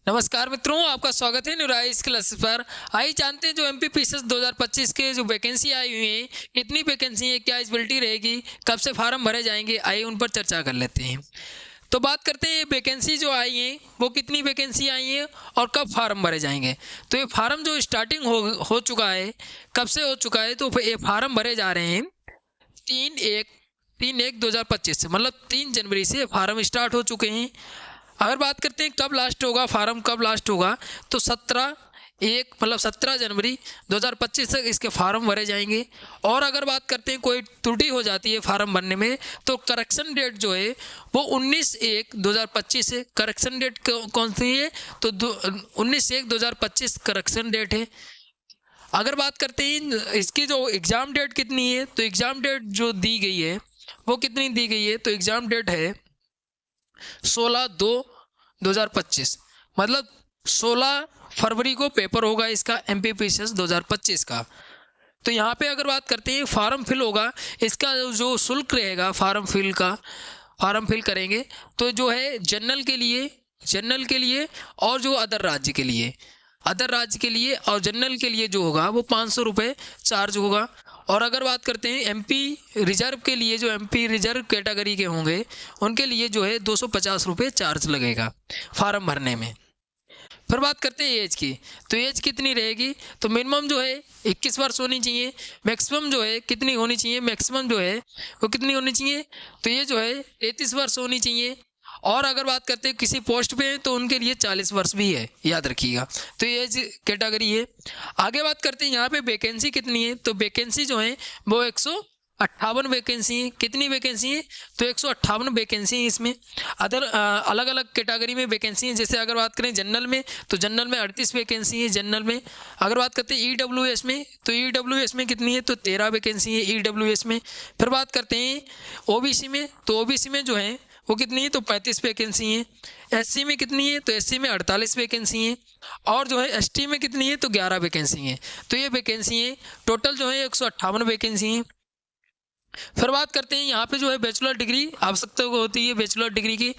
नमस्कार मित्रों, आपका स्वागत है न्यूराइज क्लासेस पर। आइए जानते हैं जो एमपीपीएससी 2025 के जो वैकेंसी आई हुई है, कितनी वैकेंसी है, क्या एलिजिबिलिटी रहेगी, कब से फार्म भरे जाएंगे, आइए उन पर चर्चा कर लेते हैं। तो बात करते हैं वैकेंसी जो आई है वो कितनी वैकेंसी आई है और कब फार्म भरे जाएंगे। तो ये फार्म जो स्टार्टिंग हो चुका है, कब से हो चुका है, तो ये फार्म भरे जा रहे हैं 3/1/2025 से, मतलब 3 जनवरी से फार्म स्टार्ट हो चुके हैं। अगर बात करते हैं कब लास्ट होगा, फार्म कब लास्ट होगा, तो 17 जनवरी 2025 तक इसके फार्म भरे जाएंगे। और अगर बात करते हैं कोई त्रुटि हो जाती है फार्म भरने में, तो करेक्शन डेट जो है वो 19/1/2025 है। करेक्शन डेट कौन सी है, तो 19/1/2025 करेक्शन डेट है। अगर बात करते हैं इसकी जो एग्ज़ाम डेट कितनी है, तो एग्ज़ाम डेट जो दी गई है वो कितनी दी गई है, तो एग्ज़ाम डेट है 16/2/2025, मतलब 16 फरवरी को पेपर होगा इसका एमपीपीएससी 2025 का। तो यहाँ पे अगर बात करते हैं फार्म फिल होगा, इसका जो शुल्क रहेगा फार्म फिल करेंगे तो जो है जनरल के लिए और जो अदर राज्य के लिए और जनरल के लिए जो होगा वो 500 रुपये चार्ज होगा। और अगर बात करते हैं एमपी रिजर्व के लिए, जो एमपी रिजर्व कैटेगरी के होंगे उनके लिए जो है 250 रुपये चार्ज लगेगा फार्म भरने में। फिर बात करते हैं एज की, तो एज कितनी रहेगी, तो मिनिमम जो है 21 वर्ष होनी चाहिए, मैक्सिमम जो है कितनी होनी चाहिए, मैक्सिमम जो है वो कितनी होनी चाहिए, तो ये जो है 33 वर्ष होनी चाहिए। और अगर बात करते हैं किसी पोस्ट पे तो उनके लिए 40 वर्ष भी है, याद रखिएगा। तो ये एज कैटेगरी है। आगे बात करते हैं यहाँ पे वैकेंसी कितनी है, तो वैकेंसी जो है वो 158 वैकेंसी है। कितनी वैकेंसी है, तो 158 वैकेंसी है। इसमें अदर अलग अलग कैटेगरी में वैकेंसी है। जैसे अगर बात करें जनरल में, तो जनरल में 38 वैकेंसी है जनरल में। अगर बात करते हैं ईडब्ल्यूएस में, तो ईडब्ल्यूएस में कितनी है, तो 13 वैकेंसी है ईडब्ल्यूएस में। फिर बात करते हैं ओबीसी में, तो ओबीसी में जो है वो कितनी है, तो 35 वैकेंसी है। एससी में कितनी है, तो एससी में 48 वैकेंसी है। और जो है एसटी में कितनी है, तो 11 वैकेंसी है। तो ये वैकेंसी है टोटल जो है 158 वैकेंसी है। फिर बात करते हैं यहाँ पे जो है बैचलर डिग्री आवश्यकता होती है। बैचलर डिग्री की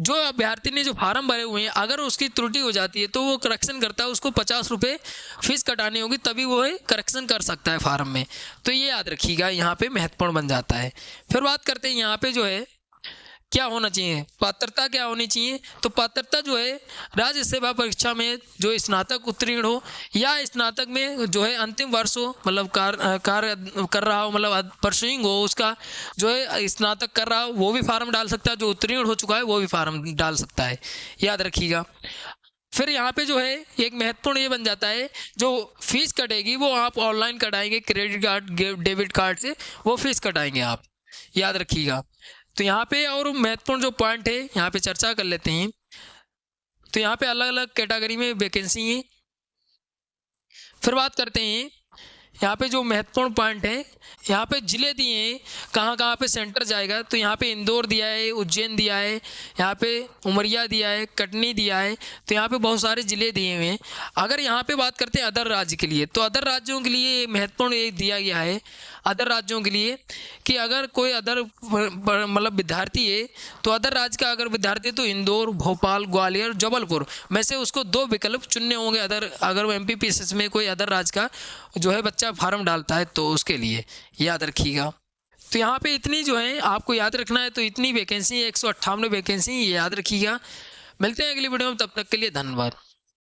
जो अभ्यर्थी ने जो फार्म भरे हुए हैं, अगर उसकी त्रुटि हो जाती है तो वो करेक्शन करता है, उसको 50 रुपये फीस कटानी होगी, तभी वो करेक्शन कर सकता है फार्म में। तो ये याद रखिएगा, यहाँ पे महत्वपूर्ण बन जाता है। फिर बात करते हैं यहाँ पे जो है क्या होना चाहिए, पात्रता क्या होनी चाहिए, तो पात्रता जो है राज्य सेवा परीक्षा में जो स्नातक उत्तीर्ण हो या स्नातक में जो है अंतिम वर्ष हो, मतलब कार्य कर रहा हो, मतलब परसुइंग हो, उसका जो है स्नातक कर रहा हो वो भी फार्म डाल सकता है, जो उत्तीर्ण हो चुका है वो भी फार्म डाल सकता है, याद रखिएगा। फिर यहाँ पे जो है एक महत्वपूर्ण ये बन जाता है, जो फीस कटेगी वो आप ऑनलाइन कटाएंगे, क्रेडिट कार्ड डेबिट कार्ड से वो फीस कटाएंगे आप, याद रखिएगा। तो यहाँ पे और महत्वपूर्ण जो पॉइंट है यहाँ पे चर्चा कर लेते हैं। तो यहाँ पे अलग अलग कैटेगरी में वैकेंसी है। फिर बात करते हैं यहाँ पे जो महत्वपूर्ण पॉइंट है, यहाँ पे जिले दिए हैं कहाँ कहाँ पे सेंटर जाएगा। तो यहाँ पे इंदौर दिया है, उज्जैन दिया है, यहाँ पे उमरिया दिया है, कटनी दिया है। तो यहाँ पे बहुत सारे जिले दिए हुए हैं। अगर यहाँ पे बात करते हैं अदर राज्य के लिए, तो अदर राज्यों के लिए महत्वपूर्ण ये दिया गया है अदर राज्यों के लिए कि अगर कोई अदर मतलब विद्यार्थी है, तो अदर राज्य का अगर विद्यार्थी है तो इंदौर, भोपाल, ग्वालियर, जबलपुर में से उसको 2 विकल्प चुनने होंगे। अगर वो एमपीपीएससी में कोई अदर राज्य का जो है बच्चा फार्म डालता है तो उसके लिए, याद रखिएगा। तो यहाँ पे इतनी जो है आपको याद रखना है, तो इतनी वैकेंसी 158 वैकेंसी, ये याद रखिएगा। मिलते हैं अगली वीडियो में, तब तक के लिए धन्यवाद।